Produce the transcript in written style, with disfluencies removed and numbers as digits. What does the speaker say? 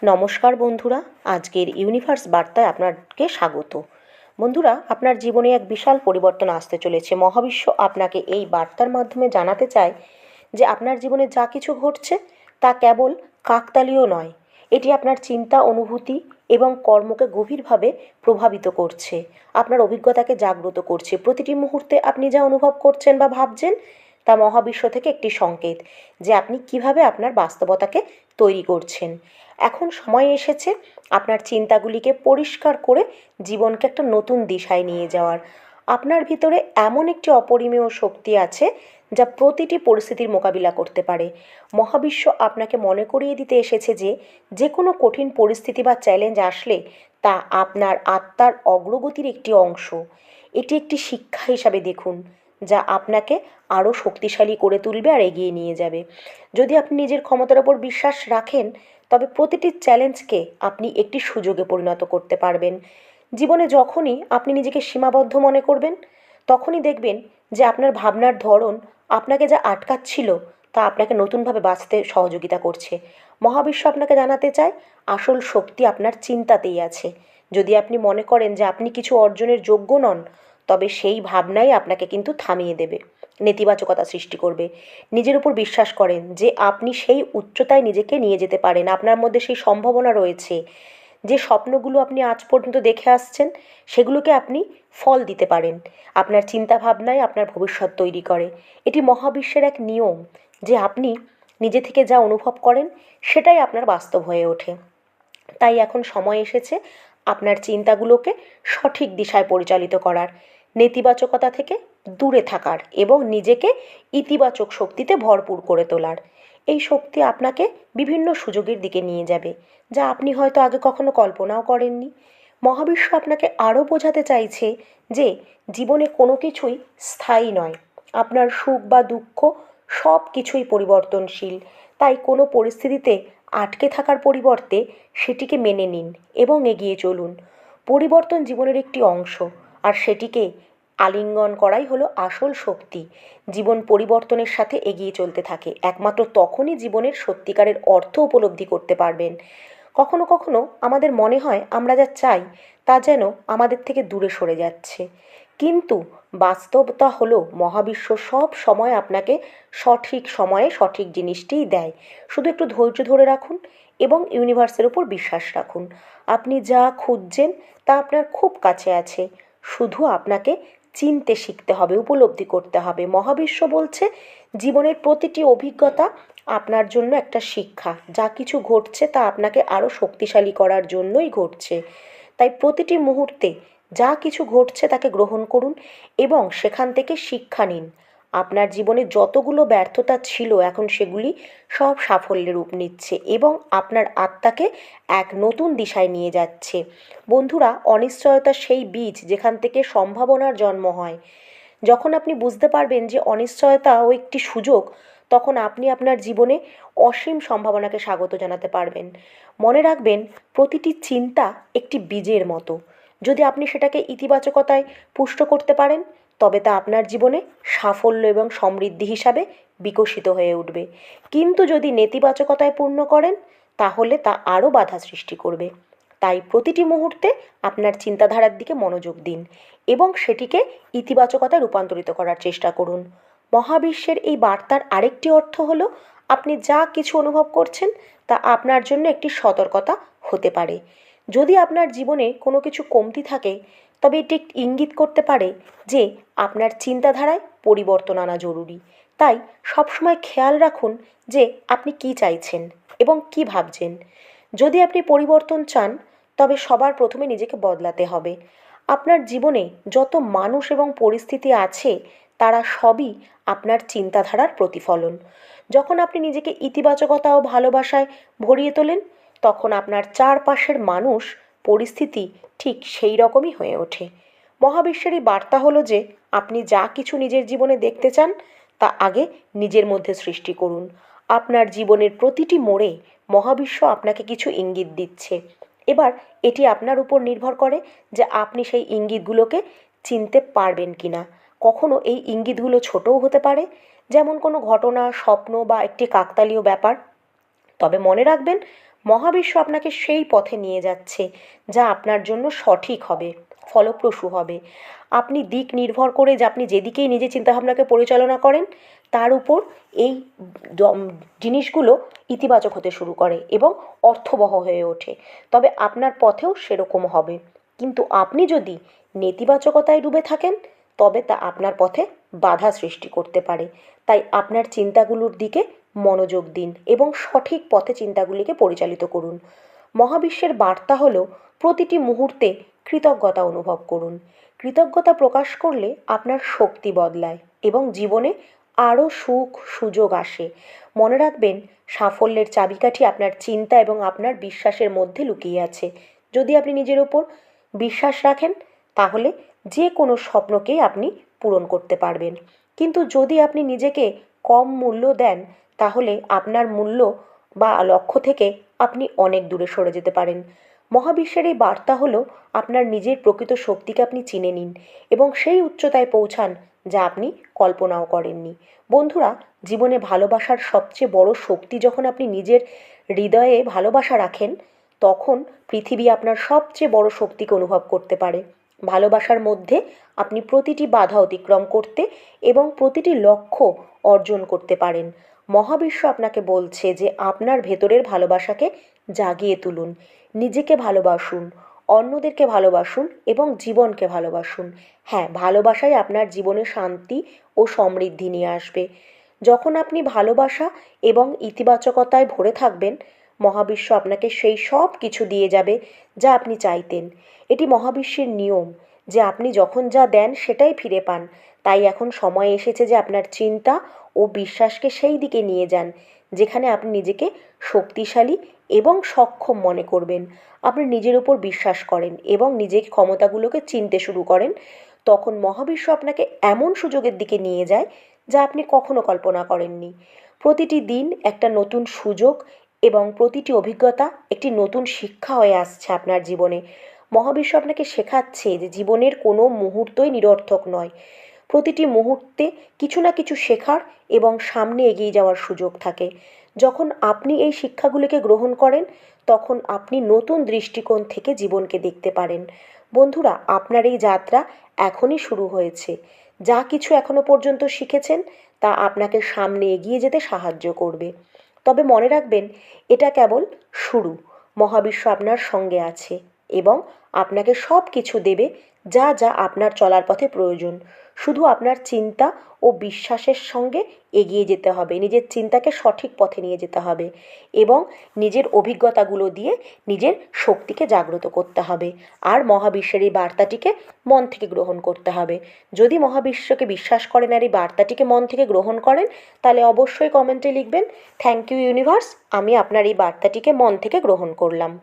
নমস্কার বন্ধুরা, আজকের ইউনিভার্স বার্তায় আপনাকে স্বাগত। বন্ধুরা, আপনার জীবনে এক বিশাল পরিবর্তন আসতে চলেছে। মহাবিশ্ব আপনাকে এই বার্তার মাধ্যমে জানাতে চায় যে আপনার জীবনে যা কিছু ঘটছে তা কেবল কাকতালীয় নয়, এটি আপনার চিন্তা, অনুভূতি এবং কর্মকে গভীরভাবে প্রভাবিত করছে, আপনার অভিজ্ঞতাকে জাগ্রত করছে। প্রতিটি মুহূর্তে আপনি যা অনুভব করছেন বা ভাবছেন তা মহাবিশ্ব থেকে একটি সংকেত যে আপনি কিভাবে আপনার বাস্তবতাকে তৈরি করছেন। এখন সময় এসেছে আপনার চিন্তাগুলিকে পরিষ্কার করে জীবনকে একটা নতুন দিশায় নিয়ে যাওয়ার। আপনার ভিতরে এমন একটি অপরিমেয় শক্তি আছে যা প্রতিটি পরিস্থিতির মোকাবিলা করতে পারে। মহাবিশ্ব আপনাকে মনে করিয়ে দিতে এসেছে যে যে কোনো কঠিন পরিস্থিতি বা চ্যালেঞ্জ আসলে তা আপনার আত্মার অগ্রগতির একটি অংশ। এটি একটি শিক্ষা হিসাবে দেখুন, যা আপনাকে আরও শক্তিশালী করে তুলবে আর এগিয়ে নিয়ে যাবে। যদি আপনি নিজের ক্ষমতার ওপর বিশ্বাস রাখেন, তবে প্রতিটি চ্যালেঞ্জকে আপনি একটি সুযোগে পরিণত করতে পারবেন। জীবনে যখনই আপনি নিজেকে সীমাবদ্ধ মনে করবেন, তখনই দেখবেন যে আপনার ভাবনার ধরন আপনাকে যা আটকাচ্ছিল তা আপনাকে নতুনভাবে বাঁচতে সহযোগিতা করছে। মহাবিশ্ব আপনাকে জানাতে চায় আসল শক্তি আপনার চিন্তাতেই আছে। যদি আপনি মনে করেন যে আপনি কিছু অর্জনের যোগ্য নন, তবে সেই ভাবনাই আপনাকে কিন্তু থামিয়ে দেবে, নেতিবাচকতা সৃষ্টি করবে। নিজের উপর বিশ্বাস করেন যে আপনি সেই উচ্চতায় নিজেকে নিয়ে যেতে পারেন, আপনার মধ্যে সেই সম্ভাবনা রয়েছে। যে স্বপ্নগুলো আপনি আজ পর্যন্ত দেখে আসছেন সেগুলোকে আপনি ফল দিতে পারেন। আপনার চিন্তাভাবনাই আপনার ভবিষ্যৎ তৈরি করে। এটি মহাবিশ্বের এক নিয়ম যে আপনি নিজে থেকে যা অনুভব করেন সেটাই আপনার বাস্তব হয়ে ওঠে। তাই এখন সময় এসেছে আপনার চিন্তাগুলোকে সঠিক দিশায় পরিচালিত করার, নেতিবাচকতা থেকে দূরে থাকার এবং নিজেকে ইতিবাচক শক্তিতে ভরপুর করে তোলার। এই শক্তি আপনাকে বিভিন্ন সুযোগের দিকে নিয়ে যাবে, যা আপনি হয়তো আগে কখনো কল্পনাও করেননি। মহাবিশ্ব আপনাকে আরও বোঝাতে চাইছে যে জীবনে কোনো কিছুই স্থায়ী নয়। আপনার সুখ বা দুঃখ সব কিছুই পরিবর্তনশীল। তাই কোনো পরিস্থিতিতে আটকে থাকার পরিবর্তে সেটিকে মেনে নিন এবং এগিয়ে চলুন। পরিবর্তন জীবনের একটি অংশ, আর সেটিকে আলিঙ্গন করাই হলো আসল শক্তি। জীবন পরিবর্তনের সাথে এগিয়ে চলতে থাকে, একমাত্র তখনই জীবনের সত্যিকারের অর্থ উপলব্ধি করতে পারবেন। কখনো কখনো আমাদের মনে হয় আমরা যা চাই তা যেন আমাদের থেকে দূরে সরে যাচ্ছে, কিন্তু বাস্তবতা হলো মহাবিশ্ব সব সময় আপনাকে সঠিক সময়ে সঠিক জিনিসটিই দেয়। শুধু একটু ধৈর্য ধরে রাখুন এবং ইউনিভার্সের উপর বিশ্বাস রাখুন। আপনি যা খুঁজছেন তা আপনার খুব কাছে আছে, শুধু আপনাকে চিনতে শিখতে হবে, উপলব্ধি করতে হবে। মহাবিশ্ব বলছে জীবনের প্রতিটি অভিজ্ঞতা আপনার জন্য একটা শিক্ষা। যা কিছু ঘটছে তা আপনাকে আরও শক্তিশালী করার জন্যই ঘটছে। তাই প্রতিটি মুহূর্তে যা কিছু ঘটছে তাকে গ্রহণ করুন এবং সেখান থেকে শিক্ষা নিন। আপনার জীবনে যতগুলো ব্যর্থতা ছিল এখন সেগুলি সব সাফল্যের রূপ নিচ্ছে এবং আপনার আত্মাকে এক নতুন দিশায় নিয়ে যাচ্ছে। বন্ধুরা, অনিশ্চয়তা সেই বীজ যেখান থেকে সম্ভাবনার জন্ম হয়। যখন আপনি বুঝতে পারবেন যে অনিশ্চয়তাও একটি সুযোগ, তখন আপনি আপনার জীবনে অসীম সম্ভাবনাকে স্বাগত জানাতে পারবেন। মনে রাখবেন, প্রতিটি চিন্তা একটি বীজের মতো। যদি আপনি সেটাকে ইতিবাচকতায় পুষ্ট করতে পারেন, তবে তা আপনার জীবনে সাফল্য এবং সমৃদ্ধি হিসাবে বিকশিত হয়ে উঠবে। কিন্তু যদি নেতিবাচকতায় পূর্ণ করেন, তাহলে তা আরও বাধা সৃষ্টি করবে। তাই প্রতিটি মুহূর্তে আপনার চিন্তাধারার দিকে মনোযোগ দিন এবং সেটিকে ইতিবাচকতায় রূপান্তরিত করার চেষ্টা করুন। মহাবিশ্বের এই বার্তার আরেকটি অর্থ হলো আপনি যা কিছু অনুভব করছেন তা আপনার জন্য একটি সতর্কতা হতে পারে। যদি আপনার জীবনে কোনো কিছু কমতি থাকে, তবে এটি ইঙ্গিত করতে পারে যে আপনার চিন্তাধারায় পরিবর্তন আনা জরুরি। তাই সবসময় খেয়াল রাখুন যে আপনি কী চাইছেন এবং কী ভাবছেন। যদি আপনি পরিবর্তন চান, তবে সবার প্রথমে নিজেকে বদলাতে হবে। আপনার জীবনে যত মানুষ এবং পরিস্থিতি আছে তারা সবই আপনার চিন্তাধারার প্রতিফলন। যখন আপনি নিজেকে ইতিবাচকতা ও ভালোবাসায় ভরিয়ে তোলেন, তখন আপনার চারপাশের মানুষ, পরিস্থিতি ঠিক সেই রকমই হয়ে ওঠে। মহাবিশ্বের এই বার্তা হলো যে আপনি যা কিছু নিজের জীবনে দেখতে চান তা আগে নিজের মধ্যে সৃষ্টি করুন। আপনার জীবনের প্রতিটি মোড়ে মহাবিশ্ব আপনাকে কিছু ইঙ্গিত দিচ্ছে। এবার এটি আপনার উপর নির্ভর করে যে আপনি সেই ইঙ্গিতগুলোকে চিনতে পারবেন কি না। কখনো এই ইঙ্গিতগুলো ছোটও হতে পারে, যেমন কোনো ঘটনা, স্বপ্ন বা একটি কাকতালীয় ব্যাপার। তবে মনে রাখবেন, মহাবিশ্ব আপনাকে সেই পথে নিয়ে যাচ্ছে যা আপনার জন্য সঠিক হবে, ফলপ্রসূ হবে। আপনি দিক নির্ভর করে যে আপনি যেদিকেই নিজের চিন্তাভাবনাকে পরিচালনা করেন, তার উপর এই জিনিসগুলো ইতিবাচক হতে শুরু করে এবং অর্থবহ হয়ে ওঠে। তবে আপনার পথেও সেরকম হবে। কিন্তু আপনি যদি নেতিবাচকতায় ডুবে থাকেন, তবে তা আপনার পথে বাধা সৃষ্টি করতে পারে। তাই আপনার চিন্তাগুলোর দিকে মনোযোগ দিন এবং সঠিক পথে চিন্তাগুলিকে পরিচালিত করুন। মহাবিশ্বের বার্তা হলো প্রতিটি মুহূর্তে কৃতজ্ঞতা অনুভব করুন। কৃতজ্ঞতা প্রকাশ করলে আপনার শক্তি বদলায় এবং জীবনে আরও সুখ সুযোগ আসে। মনে রাখবেন, সাফল্যের চাবিকাঠি আপনার চিন্তা এবং আপনার বিশ্বাসের মধ্যে লুকিয়ে আছে। যদি আপনি নিজের ওপর বিশ্বাস রাখেন, তাহলে যে কোনো স্বপ্নকেই আপনি পূরণ করতে পারবেন। কিন্তু যদি আপনি নিজেকে কম মূল্য দেন, তাহলে আপনার মূল্য বা লক্ষ্য থেকে আপনি অনেক দূরে সরে যেতে পারেন। মহাবিশ্বের এই বার্তা হলো আপনার নিজের প্রকৃত শক্তিকে আপনি চিনে নিন এবং সেই উচ্চতায় পৌঁছান যা আপনি কল্পনাও করেননি। বন্ধুরা, জীবনে ভালোবাসার সবচেয়ে বড় শক্তি যখন আপনি নিজের হৃদয়ে ভালোবাসা রাখেন, তখন পৃথিবী আপনার সবচেয়ে বড় শক্তিকে অনুভব করতে পারে। ভালোবাসার মধ্যে আপনি প্রতিটি বাধা অতিক্রম করতে এবং প্রতিটি লক্ষ্য অর্জন করতে পারেন। মহাবিশ্ব আপনাকে বলছে যে আপনার ভেতরের ভালোবাসাকে জাগিয়ে তুলুন, নিজেকে ভালোবাসুন, অন্যদেরকে ভালোবাসুন এবং জীবনকে ভালোবাসুন। হ্যাঁ, ভালোবাসাই আপনার জীবনে শান্তি ও সমৃদ্ধি নিয়ে আসবে। যখন আপনি ভালোবাসা এবং ইতিবাচকতায় ভরে থাকবেন, মহাবিশ্ব আপনাকে সেই সব কিছু দিয়ে যাবে যা আপনি চাইতেন। এটি মহাবিশ্বের নিয়ম যে আপনি যখন যা দেন সেটাই ফিরে পান। তাই এখন সময় এসেছে যে আপনার চিন্তা ও বিশ্বাসকে সেই দিকে নিয়ে যান যেখানে আপনি নিজেকে শক্তিশালী এবং সক্ষম মনে করবেন। আপনি নিজের উপর বিশ্বাস করেন এবং নিজের ক্ষমতাগুলোকে চিনতে শুরু করেন, তখন মহাবিশ্ব আপনাকে এমন সুযোগের দিকে নিয়ে যায় যা আপনি কখনো কল্পনা করেননি। প্রতিটি দিন একটা নতুন সুযোগ এবং প্রতিটি অভিজ্ঞতা একটি নতুন শিক্ষা হয়ে আসছে আপনার জীবনে। মহাবিশ্ব আপনাকে শেখাচ্ছে যে জীবনের কোনো মুহূর্তই নিরর্থক নয়। প্রতিটি মুহূর্তে কিছু না কিছু শেখার এবং সামনে এগিয়ে যাওয়ার সুযোগ থাকে। যখন আপনি এই শিক্ষাগুলিকে গ্রহণ করেন, তখন আপনি নতুন দৃষ্টিকোণ থেকে জীবনকে দেখতে পারেন। বন্ধুরা, আপনার এই যাত্রা এখনই শুরু হয়েছে। যা কিছু এখনো পর্যন্ত শিখেছেন তা আপনাকে সামনে এগিয়ে যেতে সাহায্য করবে। তবে মনে রাখবেন, এটা কেবল শুরু। মহাবিশ্ব আপনার সঙ্গে আছে এবং আপনাকে সব কিছু দেবে যা যা আপনার চলার পথে প্রয়োজন। শুধু আপনার চিন্তা ও বিশ্বাসের সঙ্গে এগিয়ে যেতে হবে, নিজের চিন্তাকে সঠিক পথে নিয়ে যেতে হবে এবং নিজের অভিজ্ঞতাগুলো দিয়ে নিজের শক্তিকে জাগ্রত করতে হবে। আর মহাবিশ্বের এই বার্তাটিকে মন থেকে গ্রহণ করতে হবে। যদি মহাবিশ্বকে বিশ্বাস করেন আর এই বার্তাটিকে মন থেকে গ্রহণ করেন, তাহলে অবশ্যই কমেন্টে লিখবেন, থ্যাংক ইউ ইউনিভার্স, আমি আপনার এই বার্তাটিকে মন থেকে গ্রহণ করলাম।